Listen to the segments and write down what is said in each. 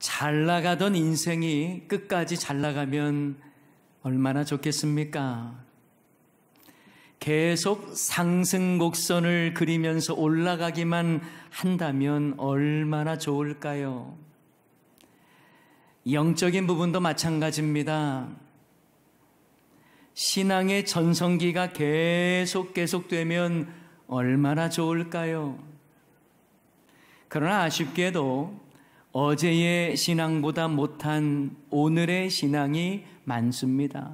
잘 나가던 인생이 끝까지 잘 나가면 얼마나 좋겠습니까? 계속 상승 곡선을 그리면서 올라가기만 한다면 얼마나 좋을까요? 영적인 부분도 마찬가지입니다. 신앙의 전성기가 계속되면 얼마나 좋을까요? 그러나 아쉽게도 어제의 신앙보다 못한 오늘의 신앙이 많습니다.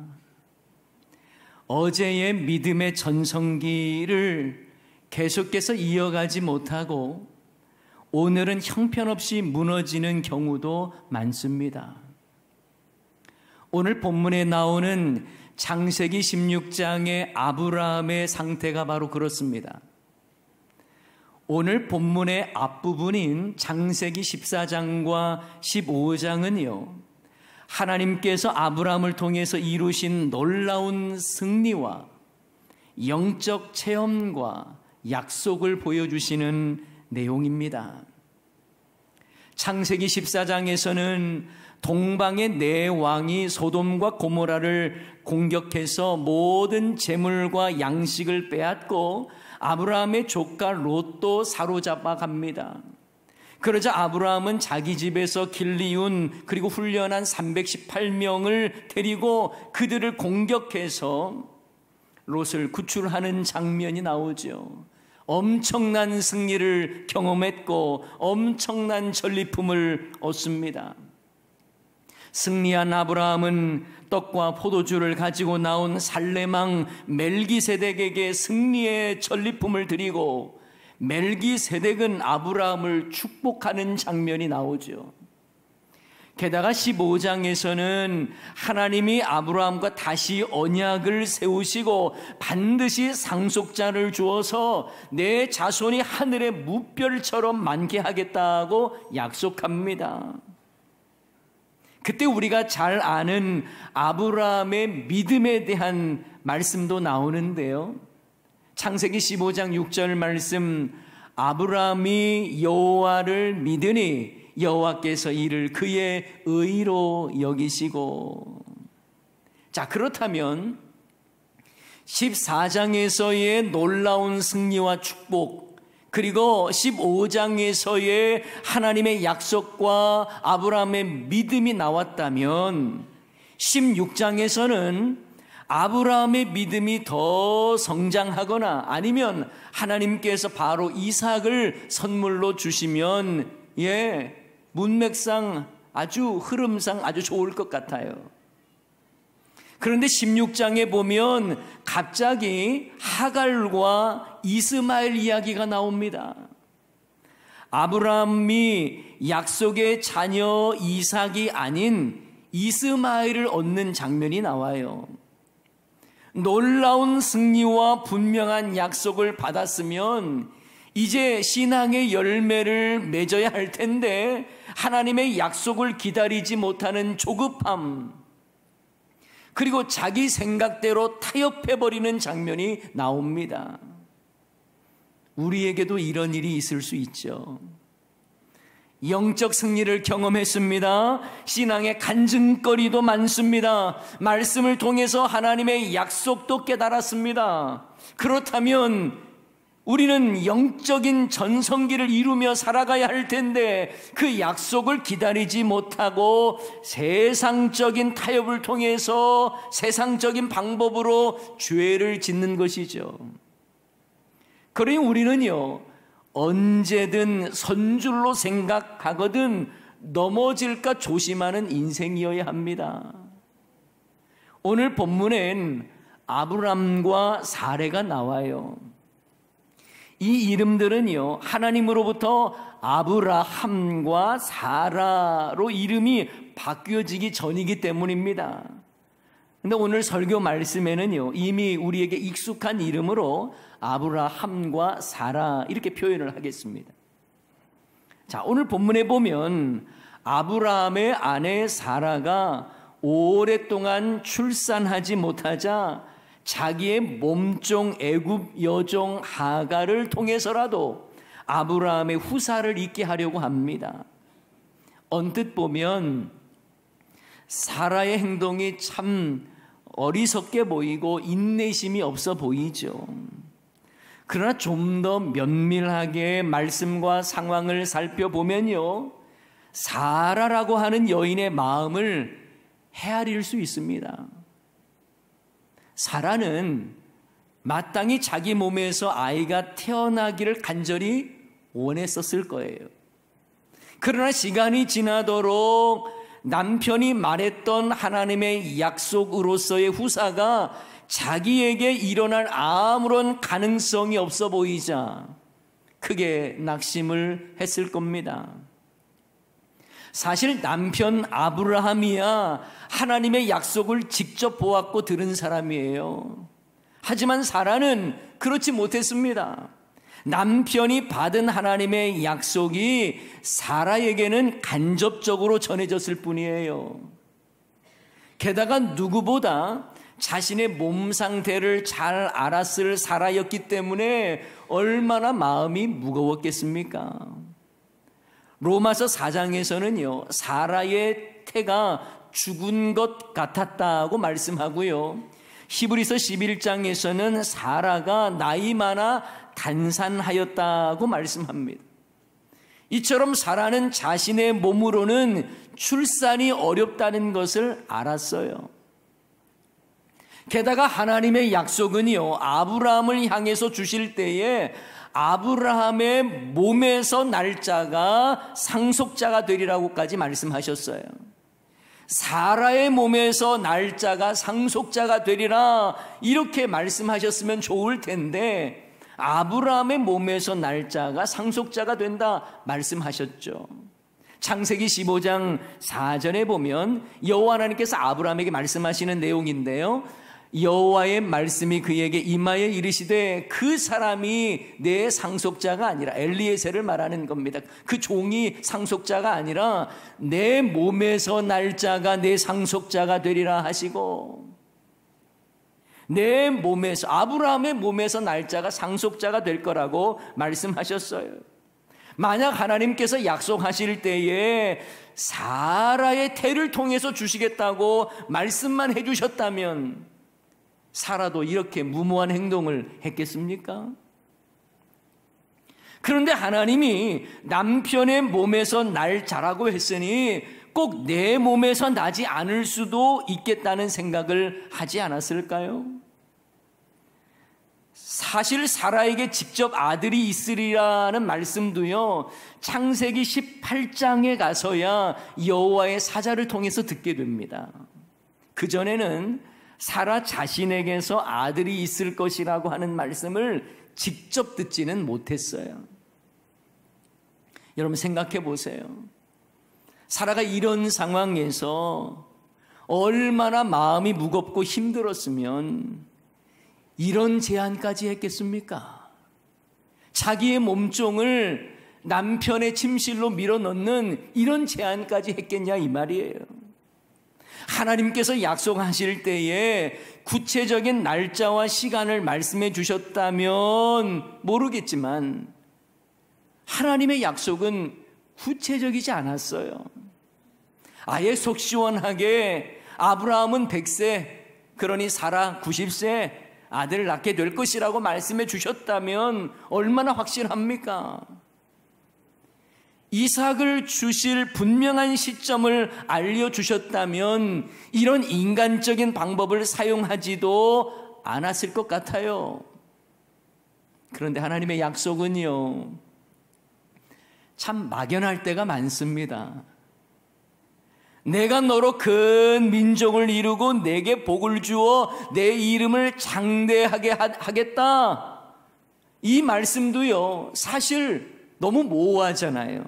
어제의 믿음의 전성기를 계속해서 이어가지 못하고 오늘은 형편없이 무너지는 경우도 많습니다. 오늘 본문에 나오는 창세기 16장의 아브라함의 상태가 바로 그렇습니다. 오늘 본문의 앞부분인 창세기 14장과 15장은요, 하나님께서 아브라함을 통해서 이루신 놀라운 승리와 영적 체험과 약속을 보여주시는 내용입니다. 창세기 14장에서는 동방의 네 왕이 소돔과 고모라를 공격해서 모든 재물과 양식을 빼앗고 아브라함의 조카 롯도 사로잡아 갑니다. 그러자 아브라함은 자기 집에서 길리운 그리고 훈련한 318명을 데리고 그들을 공격해서 롯을 구출하는 장면이 나오죠. 엄청난 승리를 경험했고 엄청난 전리품을 얻습니다. 승리한 아브라함은 떡과 포도주를 가지고 나온 살레망 멜기세덱에게 승리의 전리품을 드리고 멜기세덱은 아브라함을 축복하는 장면이 나오죠. 게다가 15장에서는 하나님이 아브라함과 다시 언약을 세우시고 반드시 상속자를 주어서 내 자손이 하늘의 무별처럼 많게 하겠다고 약속합니다. 그때 우리가 잘 아는 아브라함의 믿음에 대한 말씀도 나오는데요. 창세기 15장 6절 말씀, 아브라함이 여호와를 믿으니 여호와께서 이를 그의 의로 여기시고. 자, 그렇다면 14장에서의 놀라운 승리와 축복, 그리고 15장에서의 하나님의 약속과 아브라함의 믿음이 나왔다면 16장에서는 아브라함의 믿음이 더 성장하거나 아니면 하나님께서 바로 이삭을 선물로 주시면 문맥상 흐름상 아주 좋을 것 같아요. 그런데 16장에 보면 갑자기 하갈과 이스마엘 이야기가 나옵니다. 아브라함이 약속의 자녀 이삭이 아닌 이스마엘을 얻는 장면이 나와요. 놀라운 승리와 분명한 약속을 받았으면 이제 신앙의 열매를 맺어야 할 텐데 하나님의 약속을 기다리지 못하는 조급함, 그리고 자기 생각대로 타협해버리는 장면이 나옵니다. 우리에게도 이런 일이 있을 수 있죠. 영적 승리를 경험했습니다. 신앙의 간증거리도 많습니다. 말씀을 통해서 하나님의 약속도 깨달았습니다. 그렇다면 우리는 영적인 전성기를 이루며 살아가야 할 텐데 그 약속을 기다리지 못하고 세상적인 타협을 통해서 세상적인 방법으로 죄를 짓는 것이죠. 그러니 우리는요, 언제든 선줄로 생각하거든 넘어질까 조심하는 인생이어야 합니다. 오늘 본문엔 아브람과 사레가 나와요. 이 이름들은요, 하나님으로부터 아브라함과 사라로 이름이 바뀌어지기 전이기 때문입니다. 근데 오늘 설교 말씀에는요, 이미 우리에게 익숙한 이름으로 아브라함과 사라 이렇게 표현을 하겠습니다. 자, 오늘 본문에 보면 아브라함의 아내 사라가 오랫동안 출산하지 못하자 자기의 몸종 애굽 여종 하갈을 통해서라도 아브라함의 후사를 있게 하려고 합니다. 언뜻 보면 사라의 행동이 참 어리석게 보이고 인내심이 없어 보이죠. 그러나 좀 더 면밀하게 말씀과 상황을 살펴보면요, 사라라고 하는 여인의 마음을 헤아릴 수 있습니다. 사라는 마땅히 자기 몸에서 아이가 태어나기를 간절히 원했었을 거예요. 그러나 시간이 지나도록 남편이 말했던 하나님의 약속으로서의 후사가 자기에게 일어날 아무런 가능성이 없어 보이자 크게 낙심을 했을 겁니다. 사실 남편 아브라함이야 하나님의 약속을 직접 보았고 들은 사람이에요. 하지만 사라는 그렇지 못했습니다. 남편이 받은 하나님의 약속이 사라에게는 간접적으로 전해졌을 뿐이에요. 게다가 누구보다 자신의 몸 상태를 잘 알았을 사라였기 때문에 얼마나 마음이 무거웠겠습니까? 로마서 4장에서는요, 사라의 태가 죽은 것 같았다고 말씀하고요, 히브리서 11장에서는 사라가 나이 많아 단산하였다고 말씀합니다. 이처럼 사라는 자신의 몸으로는 출산이 어렵다는 것을 알았어요. 게다가 하나님의 약속은요, 아브라함을 향해서 주실 때에 아브라함의 몸에서 날 자가 상속자가 되리라고까지 말씀하셨어요. 사라의 몸에서 날 자가 상속자가 되리라 이렇게 말씀하셨으면 좋을 텐데 아브라함의 몸에서 날 자가 상속자가 된다 말씀하셨죠. 창세기 15장 4절에 보면 여호와 하나님께서 아브라함에게 말씀하시는 내용인데요, 여호와의 말씀이 그에게 임하여 이르시되 그 사람이 내 상속자가 아니라, 엘리에셀을 말하는 겁니다. 그 종이 상속자가 아니라 내 몸에서 날 자가 내 상속자가 되리라 하시고, 내 몸에서, 아브라함의 몸에서 날 자가 상속자가 될 거라고 말씀하셨어요. 만약 하나님께서 약속하실 때에 사라의 태를 통해서 주시겠다고 말씀만 해주셨다면 사라도 이렇게 무모한 행동을 했겠습니까? 그런데 하나님이 남편의 몸에서 날 자라고 했으니 꼭 내 몸에서 나지 않을 수도 있겠다는 생각을 하지 않았을까요? 사실 사라에게 직접 아들이 있으리라는 말씀도요, 창세기 18장에 가서야 여호와의 사자를 통해서 듣게 됩니다. 그전에는 사라 자신에게서 아들이 있을 것이라고 하는 말씀을 직접 듣지는 못했어요. 여러분 생각해 보세요. 사라가 이런 상황에서 얼마나 마음이 무겁고 힘들었으면 이런 제안까지 했겠습니까? 자기의 몸종을 남편의 침실로 밀어넣는 이런 제안까지 했겠냐 이 말이에요. 하나님께서 약속하실 때에 구체적인 날짜와 시간을 말씀해 주셨다면 모르겠지만 하나님의 약속은 구체적이지 않았어요. 아예 속 시원하게 아브라함은 100세, 그러니 사라 90세 아들을 낳게 될 것이라고 말씀해 주셨다면 얼마나 확실합니까? 이삭을 주실 분명한 시점을 알려주셨다면 이런 인간적인 방법을 사용하지도 않았을 것 같아요. 그런데 하나님의 약속은요, 참 막연할 때가 많습니다. 내가 너로 큰 민족을 이루고 내게 복을 주어 내 이름을 장대하게 하겠다. 이 말씀도요, 사실 너무 모호하잖아요.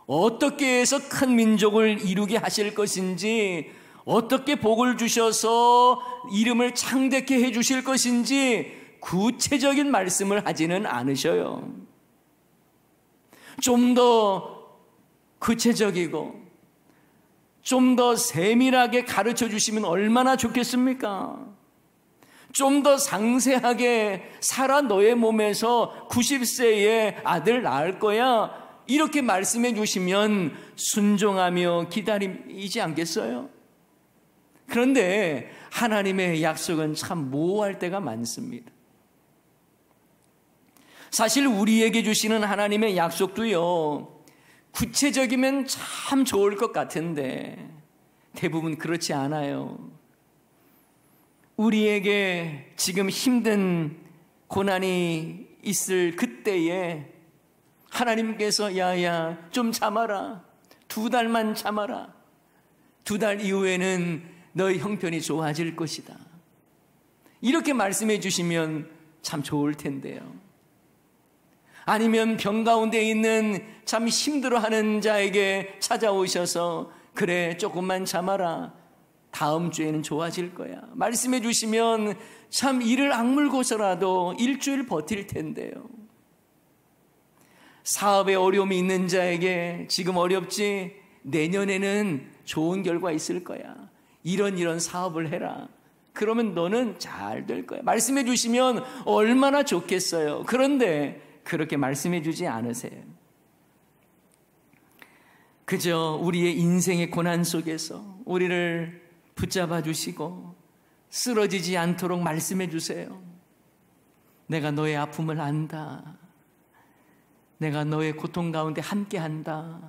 어떻게 해서 큰 민족을 이루게 하실 것인지, 어떻게 복을 주셔서 이름을 창대케 해 주실 것인지 구체적인 말씀을 하지는 않으셔요. 좀 더 구체적이고 좀 더 세밀하게 가르쳐 주시면 얼마나 좋겠습니까? 좀 더 상세하게 사라 너의 몸에서 90세에 아들 낳을 거야, 이렇게 말씀해 주시면 순종하며 기다리지 않겠어요? 그런데 하나님의 약속은 참 모호할 때가 많습니다. 사실 우리에게 주시는 하나님의 약속도요, 구체적이면 참 좋을 것 같은데 대부분 그렇지 않아요. 우리에게 지금 힘든 고난이 있을 그때에 하나님께서 야야 좀 참아라, 2달만 참아라, 2달 이후에는 너의 형편이 좋아질 것이다, 이렇게 말씀해 주시면 참 좋을 텐데요. 아니면 병 가운데 있는 참 힘들어하는 자에게 찾아오셔서 그래 조금만 참아라, 다음 주에는 좋아질 거야, 말씀해 주시면 참 이를 악물고서라도 일주일 버틸 텐데요. 사업에 어려움이 있는 자에게 지금 어렵지, 내년에는 좋은 결과 있을 거야, 이런 사업을 해라, 그러면 너는 잘 될 거야, 말씀해 주시면 얼마나 좋겠어요. 그런데 그렇게 말씀해 주지 않으세요. 그저 우리의 인생의 고난 속에서 우리를 붙잡아 주시고 쓰러지지 않도록 말씀해 주세요. 내가 너의 아픔을 안다, 내가 너의 고통 가운데 함께한다.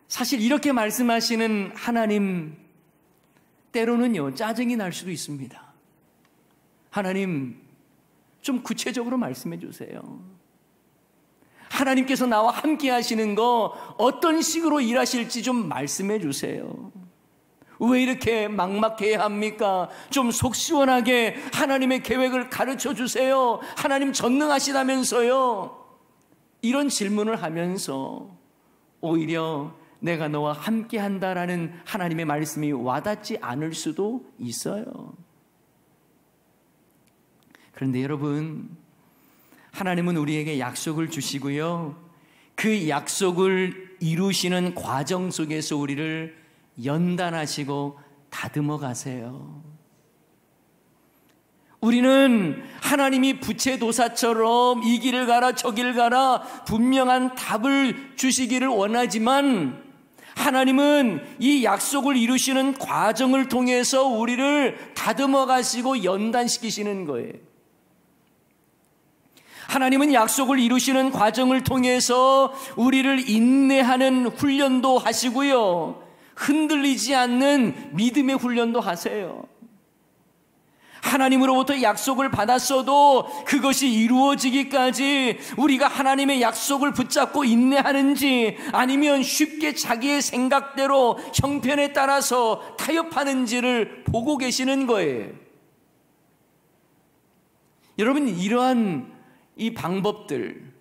사실 이렇게 말씀하시는 하나님, 때로는요 짜증이 날 수도 있습니다. 하나님 좀 구체적으로 말씀해 주세요. 하나님께서 나와 함께 하시는 거 어떤 식으로 일하실지 좀 말씀해 주세요. 왜 이렇게 막막해야 합니까? 좀 속 시원하게 하나님의 계획을 가르쳐 주세요. 하나님 전능하시다면서요. 이런 질문을 하면서 오히려 내가 너와 함께 한다라는 하나님의 말씀이 와닿지 않을 수도 있어요. 그런데 여러분, 하나님은 우리에게 약속을 주시고요, 그 약속을 이루시는 과정 속에서 우리를 연단하시고 다듬어 가세요. 우리는 하나님이 부채도사처럼 이 길을 가라 저 길을 가라 분명한 답을 주시기를 원하지만, 하나님은 이 약속을 이루시는 과정을 통해서 우리를 다듬어 가시고 연단시키시는 거예요. 하나님은 약속을 이루시는 과정을 통해서 우리를 인내하는 훈련도 하시고요, 흔들리지 않는 믿음의 훈련도 하세요. 하나님으로부터 약속을 받았어도 그것이 이루어지기까지 우리가 하나님의 약속을 붙잡고 인내하는지, 아니면 쉽게 자기의 생각대로 형편에 따라서 타협하는지를 보고 계시는 거예요. 여러분, 이러한 이 방법들,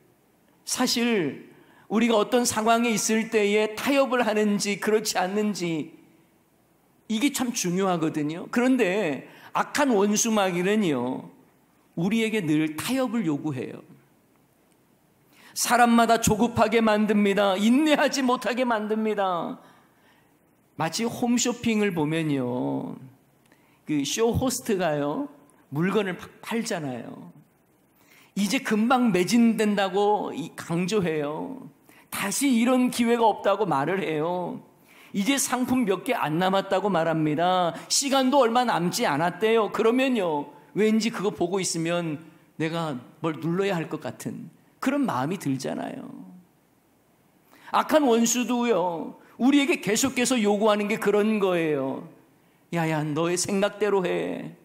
사실 우리가 어떤 상황에 있을 때에 타협을 하는지 그렇지 않는지 이게 참 중요하거든요. 그런데 악한 원수마귀는요 우리에게 늘 타협을 요구해요. 사람마다 조급하게 만듭니다. 인내하지 못하게 만듭니다. 마치 홈쇼핑을 보면요, 그 쇼 호스트가요 물건을 팔잖아요. 이제 금방 매진된다고 강조해요. 다시 이런 기회가 없다고 말을 해요. 이제 상품 몇 개 안 남았다고 말합니다. 시간도 얼마 남지 않았대요. 그러면요 왠지 그거 보고 있으면 내가 뭘 눌러야 할 것 같은 그런 마음이 들잖아요. 악한 원수도요 우리에게 계속해서 요구하는 게 그런 거예요. 야야, 너의 생각대로 해.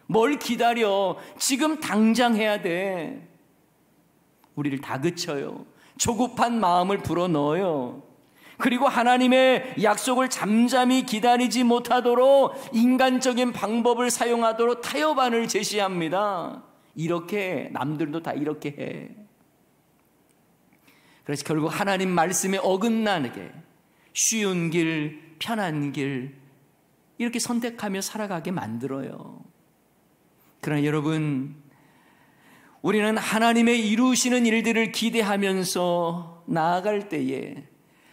뭘 기다려. 지금 당장 해야 돼. 우리를 다그쳐요. 조급한 마음을 불어넣어요. 그리고 하나님의 약속을 잠잠히 기다리지 못하도록 인간적인 방법을 사용하도록 타협안을 제시합니다. 이렇게 남들도 다 이렇게 해. 그래서 결국 하나님 말씀에 어긋나게 쉬운 길, 편한 길 이렇게 선택하며 살아가게 만들어요. 그러나 여러분, 우리는 하나님의 이루시는 일들을 기대하면서 나아갈 때에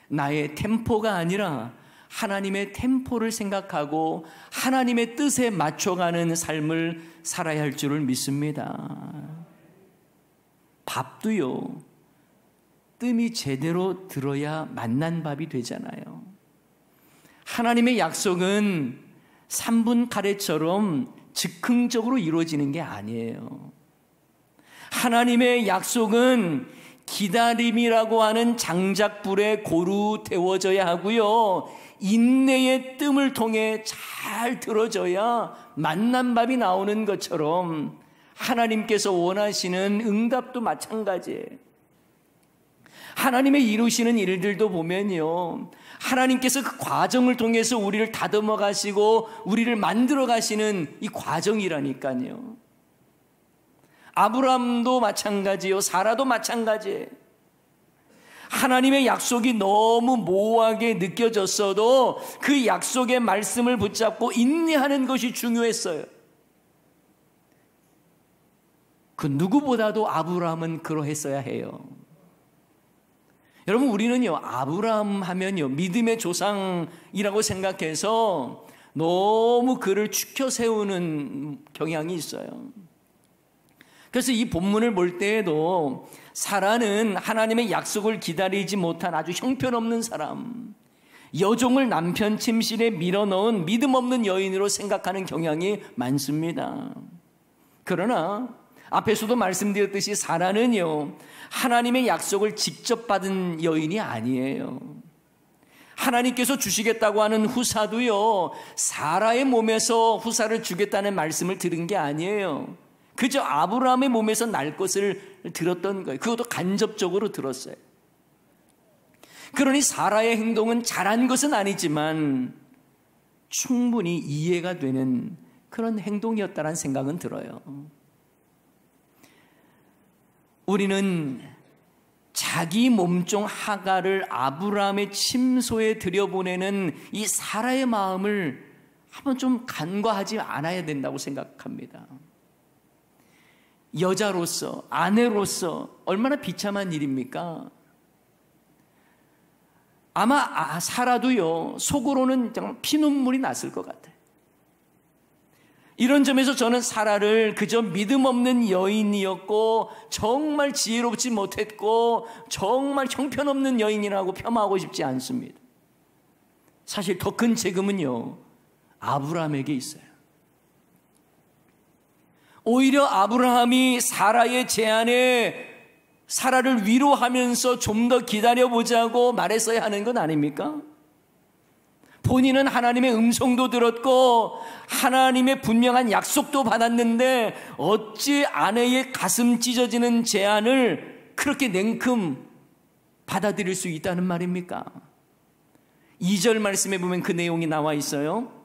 나의 템포가 아니라 하나님의 템포를 생각하고 하나님의 뜻에 맞춰가는 삶을 살아야 할 줄을 믿습니다. 밥도요 뜸이 제대로 들어야 맛난 밥이 되잖아요. 하나님의 약속은 3분 카레처럼 즉흥적으로 이루어지는 게 아니에요. 하나님의 약속은 기다림이라고 하는 장작불에 고루 데워져야 하고요, 인내의 뜸을 통해 잘 들어져야 맛난 밥이 나오는 것처럼 하나님께서 원하시는 응답도 마찬가지예요. 하나님의 이루시는 일들도 보면요, 하나님께서 그 과정을 통해서 우리를 다듬어 가시고 우리를 만들어 가시는 이 과정이라니까요. 아브라함도 마찬가지요, 사라도 마찬가지예요. 하나님의 약속이 너무 모호하게 느껴졌어도 그 약속의 말씀을 붙잡고 인내하는 것이 중요했어요. 그 누구보다도 아브라함은 그러했어야 해요. 여러분, 우리는요, 아브라함 하면요, 믿음의 조상이라고 생각해서 너무 그를 추켜 세우는 경향이 있어요. 그래서 이 본문을 볼 때에도 사라는 하나님의 약속을 기다리지 못한 아주 형편없는 사람, 여종을 남편 침실에 밀어넣은 믿음 없는 여인으로 생각하는 경향이 많습니다. 그러나 앞에서도 말씀드렸듯이 사라는요, 하나님의 약속을 직접 받은 여인이 아니에요. 하나님께서 주시겠다고 하는 후사도요, 사라의 몸에서 후사를 주겠다는 말씀을 들은 게 아니에요. 그저 아브라함의 몸에서 날 것을 들었던 거예요. 그것도 간접적으로 들었어요. 그러니 사라의 행동은 잘한 것은 아니지만 충분히 이해가 되는 그런 행동이었다는 생각은 들어요. 우리는 자기 몸종 하갈을 아브라함의 침소에 들여보내는 이 사라의 마음을 한번 좀 간과하지 않아야 된다고 생각합니다. 여자로서, 아내로서 얼마나 비참한 일입니까? 아마 사라도요, 속으로는 정말 피눈물이 났을 것 같아요. 이런 점에서 저는 사라를 그저 믿음 없는 여인이었고 정말 지혜롭지 못했고 정말 형편없는 여인이라고 폄하하고 싶지 않습니다. 사실 더 큰 책임은요, 아브라함에게 있어요. 오히려 아브라함이 사라의 제안에 사라를 위로하면서 좀 더 기다려보자고 말했어야 하는 건 아닙니까? 본인은 하나님의 음성도 들었고 하나님의 분명한 약속도 받았는데 어찌 아내의 가슴 찢어지는 제안을 그렇게 냉큼 받아들일 수 있다는 말입니까? 2절 말씀에 보면 그 내용이 나와 있어요.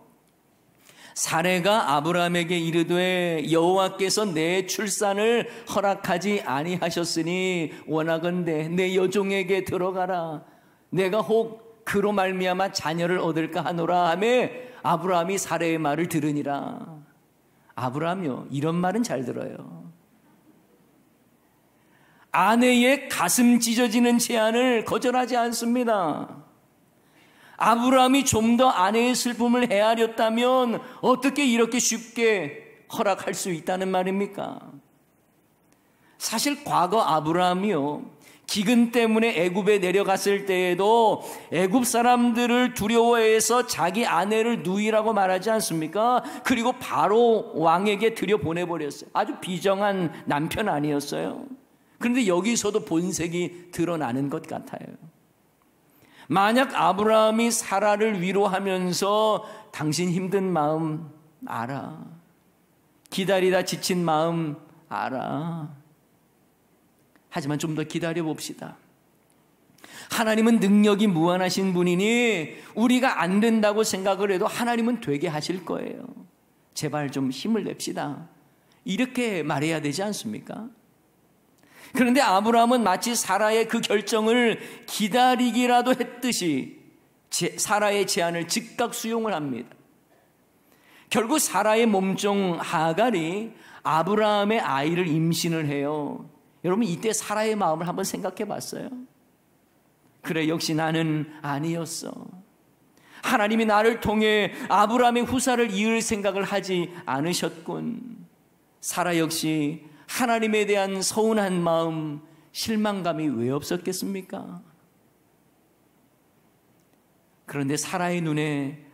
사레가 아브라함에게 이르되 여호와께서 내 출산을 허락하지 아니하셨으니 원하건대 내 여종에게 들어가라. 내가 혹 그로 말미암아 자녀를 얻을까 하노라 하며 아브라함이 사레의 말을 들으니라. 아브라함이요, 이런 말은 잘 들어요. 아내의 가슴 찢어지는 제안을 거절하지 않습니다. 아브라함이 좀 더 아내의 슬픔을 헤아렸다면 어떻게 이렇게 쉽게 허락할 수 있다는 말입니까? 사실 과거 아브라함이요, 기근 때문에 애굽에 내려갔을 때에도 애굽 사람들을 두려워해서 자기 아내를 누이라고 말하지 않습니까? 그리고 바로 왕에게 들여보내버렸어요. 아주 비정한 남편 아니었어요? 그런데 여기서도 본색이 드러나는 것 같아요. 만약 아브라함이 사라를 위로하면서 당신 힘든 마음 알아, 기다리다 지친 마음 알아, 하지만 좀 더 기다려 봅시다. 하나님은 능력이 무한하신 분이니 우리가 안 된다고 생각을 해도 하나님은 되게 하실 거예요. 제발 좀 힘을 냅시다. 이렇게 말해야 되지 않습니까? 그런데 아브라함은 마치 사라의 그 결정을 기다리기라도 했듯이 사라의 제안을 즉각 수용을 합니다. 결국 사라의 몸종 하갈이 아브라함의 아이를 임신을 해요. 여러분, 이때 사라의 마음을 한번 생각해 봤어요? 그래, 역시 나는 아니었어. 하나님이 나를 통해 아브라함의 후사를 이을 생각을 하지 않으셨군. 사라 역시 하나님에 대한 서운한 마음, 실망감이 왜 없었겠습니까? 그런데 사라의 눈에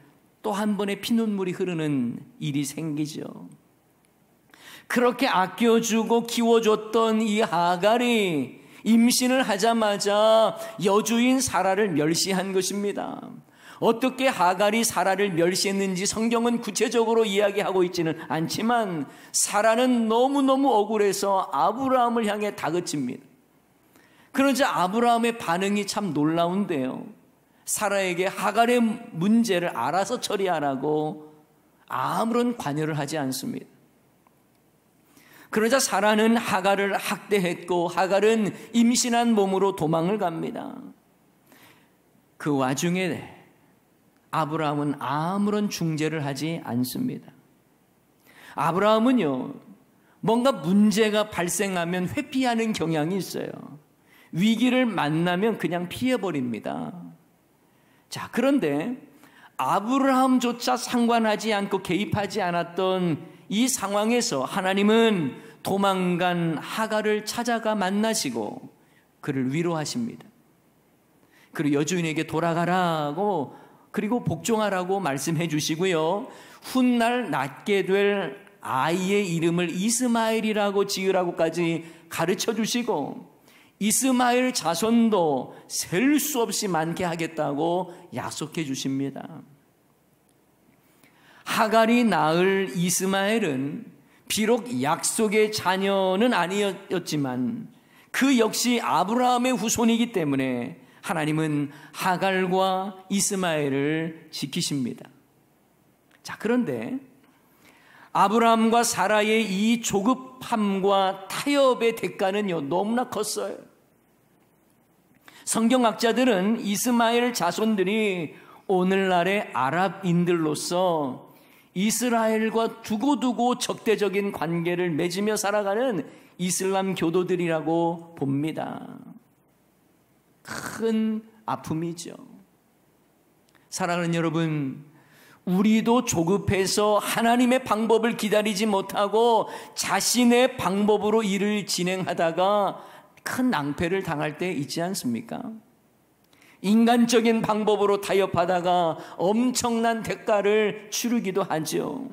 또 한 번의 피눈물이 흐르는 일이 생기죠. 그렇게 아껴주고 키워줬던 이 하갈이 임신을 하자마자 여주인 사라를 멸시한 것입니다. 어떻게 하갈이 사라를 멸시했는지 성경은 구체적으로 이야기하고 있지는 않지만 사라는 너무너무 억울해서 아브라함을 향해 다그칩니다. 그러자 아브라함의 반응이 참 놀라운데요. 사라에게 하갈의 문제를 알아서 처리하라고 아무런 관여를 하지 않습니다. 그러자 사라는 하갈을 학대했고 하갈은 임신한 몸으로 도망을 갑니다. 그 와중에 아브라함은 아무런 중재를 하지 않습니다. 아브라함은요, 뭔가 문제가 발생하면 회피하는 경향이 있어요. 위기를 만나면 그냥 피해버립니다. 자, 그런데 아브라함조차 상관하지 않고 개입하지 않았던 이 상황에서 하나님은 도망간 하갈을 찾아가 만나시고 그를 위로하십니다. 그리고 여주인에게 돌아가라고 그리고 복종하라고 말씀해 주시고요. 훗날 낳게 될 아이의 이름을 이스마엘이라고 지으라고까지 가르쳐 주시고 이스마엘 자손도 셀 수 없이 많게 하겠다고 약속해 주십니다. 하갈이 낳을 이스마엘은 비록 약속의 자녀는 아니었지만 그 역시 아브라함의 후손이기 때문에 하나님은 하갈과 이스마엘을 지키십니다. 자, 그런데 아브라함과 사라의 이 조급함과 타협의 대가는요, 너무나 컸어요. 성경학자들은 이스마엘 자손들이 오늘날의 아랍인들로서 이스라엘과 두고두고 적대적인 관계를 맺으며 살아가는 이슬람 교도들이라고 봅니다. 큰 아픔이죠. 사랑하는 여러분, 우리도 조급해서 하나님의 방법을 기다리지 못하고 자신의 방법으로 일을 진행하다가 큰 낭패를 당할 때 있지 않습니까? 인간적인 방법으로 타협하다가 엄청난 대가를 치르기도 하죠.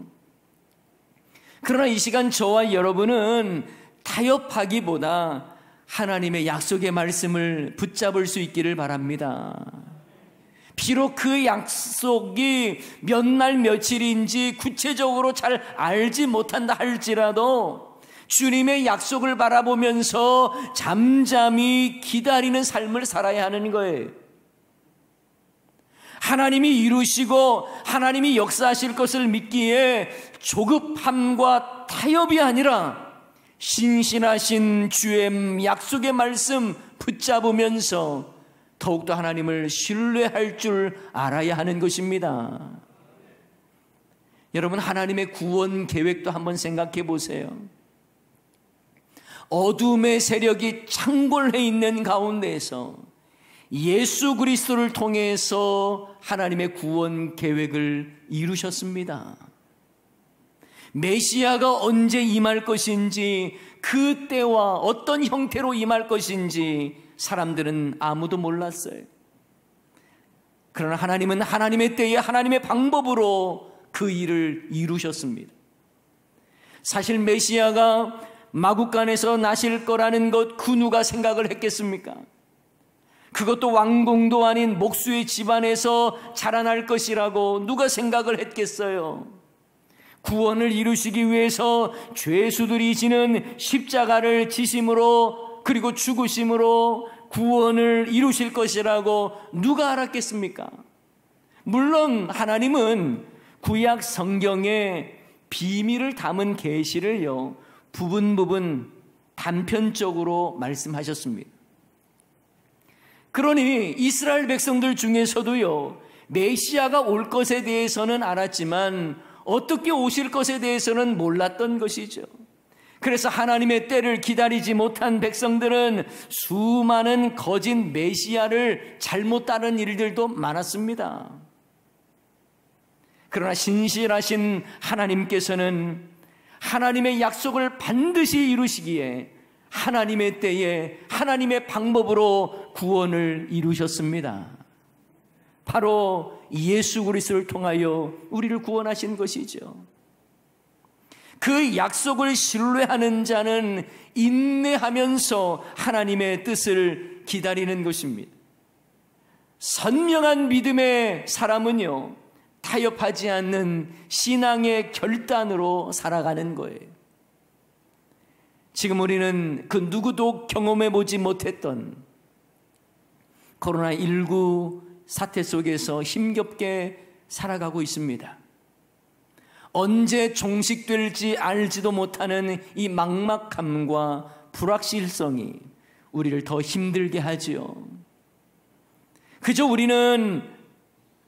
그러나 이 시간 저와 여러분은 타협하기보다 하나님의 약속의 말씀을 붙잡을 수 있기를 바랍니다. 비록 그 약속이 몇 날 며칠인지 구체적으로 잘 알지 못한다 할지라도 주님의 약속을 바라보면서 잠잠히 기다리는 삶을 살아야 하는 거예요. 하나님이 이루시고 하나님이 역사하실 것을 믿기에 조급함과 타협이 아니라 신실하신 주의 약속의 말씀 붙잡으면서 더욱더 하나님을 신뢰할 줄 알아야 하는 것입니다. 여러분, 하나님의 구원 계획도 한번 생각해 보세요. 어둠의 세력이 창궐해 있는 가운데에서 예수 그리스도를 통해서 하나님의 구원 계획을 이루셨습니다. 메시아가 언제 임할 것인지, 그 때와 어떤 형태로 임할 것인지 사람들은 아무도 몰랐어요. 그러나 하나님은 하나님의 때에 하나님의 방법으로 그 일을 이루셨습니다. 사실 메시아가 마구간에서 나실 거라는 것, 그 누가 생각을 했겠습니까? 그것도 왕궁도 아닌 목수의 집안에서 자라날 것이라고 누가 생각을 했겠어요? 구원을 이루시기 위해서 죄수들이 지는 십자가를 지심으로 그리고 죽으심으로 구원을 이루실 것이라고 누가 알았겠습니까? 물론 하나님은 구약 성경에 비밀을 담은 계시를요, 부분 단편적으로 말씀하셨습니다. 그러니 이스라엘 백성들 중에서도요, 메시아가 올 것에 대해서는 알았지만 어떻게 오실 것에 대해서는 몰랐던 것이죠. 그래서 하나님의 때를 기다리지 못한 백성들은 수많은 거짓 메시아를 잘못 따른 일들도 많았습니다. 그러나 신실하신 하나님께서는 하나님의 약속을 반드시 이루시기에 하나님의 때에 하나님의 방법으로 구원을 이루셨습니다. 바로 예수 그리스도를 통하여 우리를 구원하신 것이죠. 그 약속을 신뢰하는 자는 인내하면서 하나님의 뜻을 기다리는 것입니다. 선명한 믿음의 사람은요, 타협하지 않는 신앙의 결단으로 살아가는 거예요. 지금 우리는 그 누구도 경험해 보지 못했던 코로나19 사태 속에서 힘겹게 살아가고 있습니다. 언제 종식될지 알지도 못하는 이 막막함과 불확실성이 우리를 더 힘들게 하지요. 그저 우리는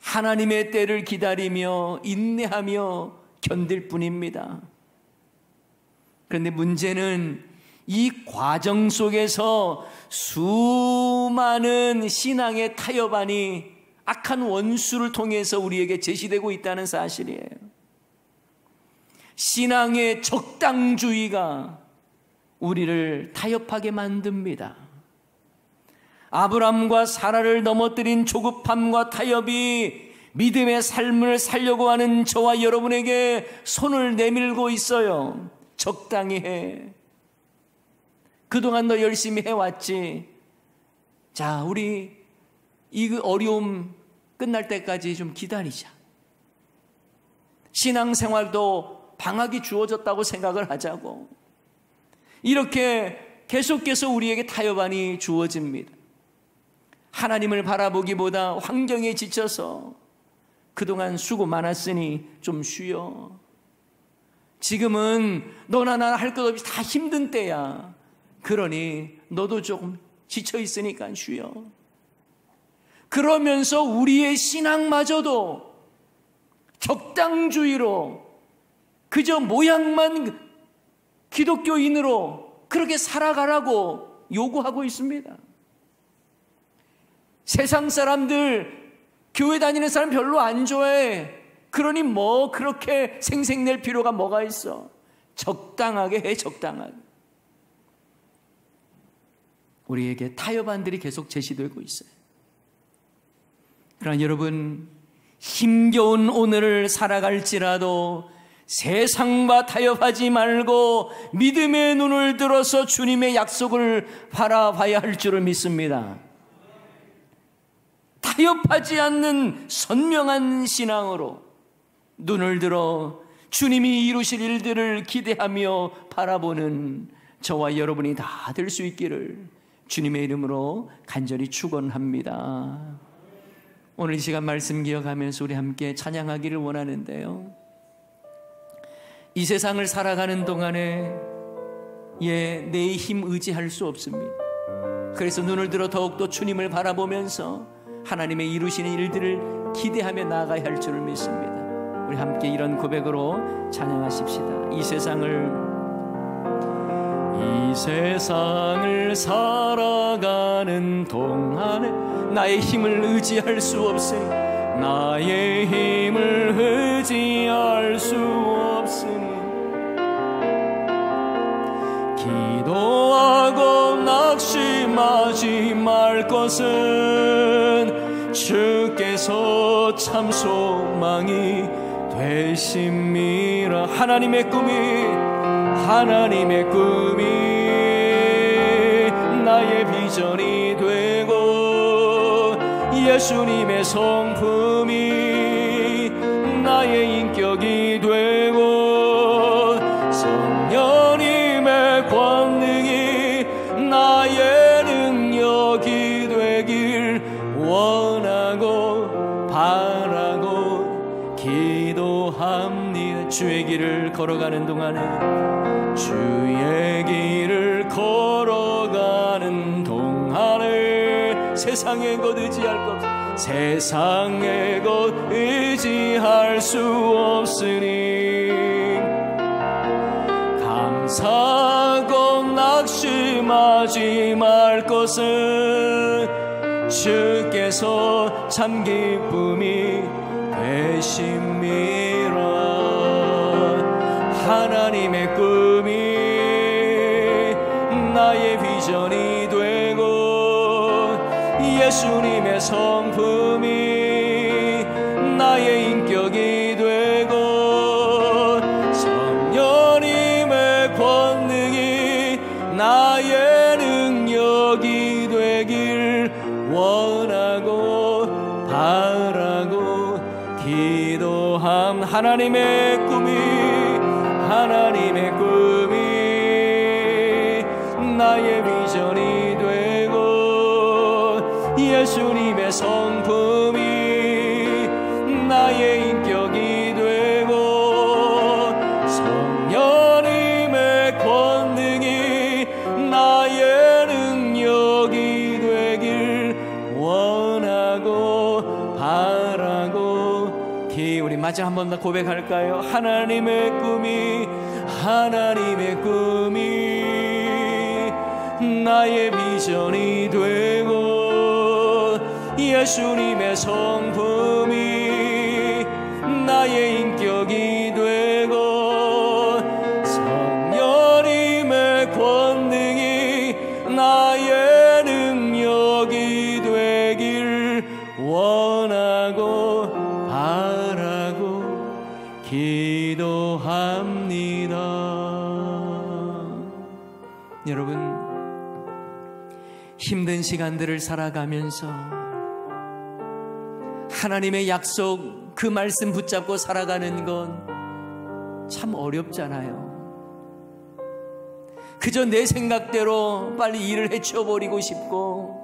하나님의 때를 기다리며 인내하며 견딜 뿐입니다. 그런데 문제는 이 과정 속에서 수많은 신앙의 타협안이 악한 원수를 통해서 우리에게 제시되고 있다는 사실이에요. 신앙의 적당주의가 우리를 타협하게 만듭니다. 아브람과 사라를 넘어뜨린 조급함과 타협이 믿음의 삶을 살려고 하는 저와 여러분에게 손을 내밀고 있어요. 적당히 해. 그동안 너 열심히 해왔지. 자, 우리 이 어려움 끝날 때까지 좀 기다리자. 신앙생활도 방학이 주어졌다고 생각을 하자고. 이렇게 계속해서 우리에게 타협안이 주어집니다. 하나님을 바라보기보다 환경에 지쳐서 그동안 수고 많았으니 좀 쉬어. 지금은 너나 나 할 것 없이 다 힘든 때야. 그러니 너도 조금 지쳐 있으니까 쉬어. 그러면서 우리의 신앙마저도 적당주의로 그저 모양만 기독교인으로 그렇게 살아가라고 요구하고 있습니다. 세상 사람들 교회 다니는 사람 별로 안 좋아해. 그러니 뭐 그렇게 생색낼 필요가 뭐가 있어. 적당하게 해. 적당하게. 우리에게 타협안들이 계속 제시되고 있어요. 그러나 여러분, 힘겨운 오늘을 살아갈지라도 세상과 타협하지 말고 믿음의 눈을 들어서 주님의 약속을 바라봐야 할 줄을 믿습니다. 타협하지 않는 선명한 신앙으로 눈을 들어 주님이 이루실 일들을 기대하며 바라보는 저와 여러분이 다 될 수 있기를 주님의 이름으로 간절히 축원합니다. 오늘 이 시간 말씀 기억하면서 우리 함께 찬양하기를 원하는데요, 이 세상을 살아가는 동안에 내 힘 의지할 수 없습니다. 그래서 눈을 들어 더욱더 주님을 바라보면서 하나님의 이루시는 일들을 기대하며 나아가야 할 줄을 믿습니다. 우리 함께 이런 고백으로 찬양하십시다. 이 세상을 살아가는 동안에 나의 힘을 의지할 수 없으니, 나의 힘을 의지할 수 없으니, 기도하고 낙심하지 말 것은 주께서 참 소망이 되심이라. 하나님의 꿈이 나의 비전이 되고, 예수님의 성품이 나의 인격이 되고, 성령님의 권능이 나의 능력이 되길 원하고 바라고 기도합니다. 주의 길을 걸어가는 동안에, 주의 길을 걸어가는 동안에 세상의 것 의지할 것 없으니, 세상의 것 의지할 수 없으니, 감사하고 낙심하지 말 것은 주께서 참 기쁨이 되심이라. 하나님의 꿈이 나의 비전이 되고 예수님의 성품이 나의 인격이 되고 성령님의 권능이 나의 능력이 되길 원하고 바라고 기도함. 하나님의 꿈이 나의 비전이 되고 예수님의 성품이 나의 인격이 되고 성령님의 권능이 나의 능력이 되길 원하고 바라고 우리 마저 한 번 더 고백할까요? 하나님의 꿈이 나의 비전이 되고 예수님의 성품이 나의 인격이 되고 성령님의 권능이 나의 능력이 되길 원하고 바라고 기도합니다. 여러분, 힘든 시간들을 살아가면서 하나님의 약속, 그 말씀 붙잡고 살아가는 건 참 어렵잖아요. 그저 내 생각대로 빨리 일을 해치워버리고 싶고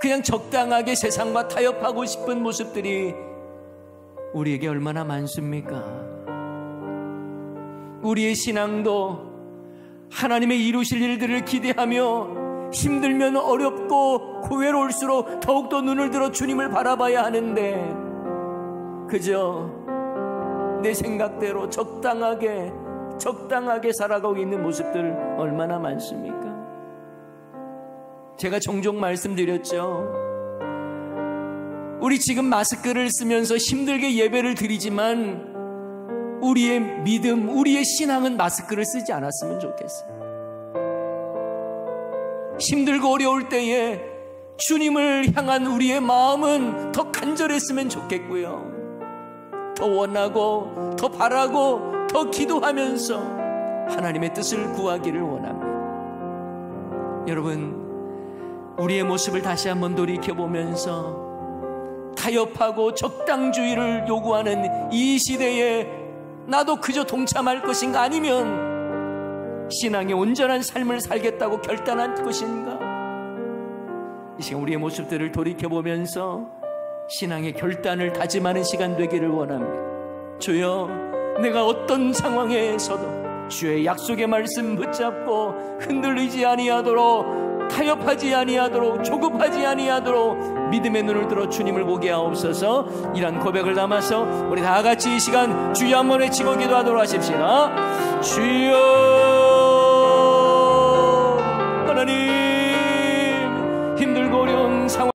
그냥 적당하게 세상과 타협하고 싶은 모습들이 우리에게 얼마나 많습니까? 우리의 신앙도 하나님의 이루실 일들을 기대하며 힘들면 어렵고 고외로울수록 더욱더 눈을 들어 주님을 바라봐야 하는데 그저 내 생각대로 적당하게 살아가고 있는 모습들 얼마나 많습니까? 제가 종종 말씀드렸죠. 우리 지금 마스크를 쓰면서 힘들게 예배를 드리지만 우리의 믿음, 우리의 신앙은 마스크를 쓰지 않았으면 좋겠어요. 힘들고 어려울 때에 주님을 향한 우리의 마음은 더 간절했으면 좋겠고요. 더 원하고 더 바라고 더 기도하면서 하나님의 뜻을 구하기를 원합니다. 여러분, 우리의 모습을 다시 한번 돌이켜보면서 타협하고 적당주의를 요구하는 이 시대에 나도 그저 동참할 것인가, 아니면 신앙의 온전한 삶을 살겠다고 결단한 것인가? 이 시간 우리의 모습들을 돌이켜보면서 신앙의 결단을 다짐하는 시간 되기를 원합니다. 주여, 내가 어떤 상황에서도 주의 약속의 말씀 붙잡고 흔들리지 아니하도록, 타협하지 아니하도록, 조급하지 아니하도록 믿음의 눈을 들어 주님을 보게 하옵소서. 이런 고백을 담아서 우리 다 같이 이 시간 주여 한번 외치고 기도하도록 하십시다. 주여, 하나님, 힘들고 어려운 상황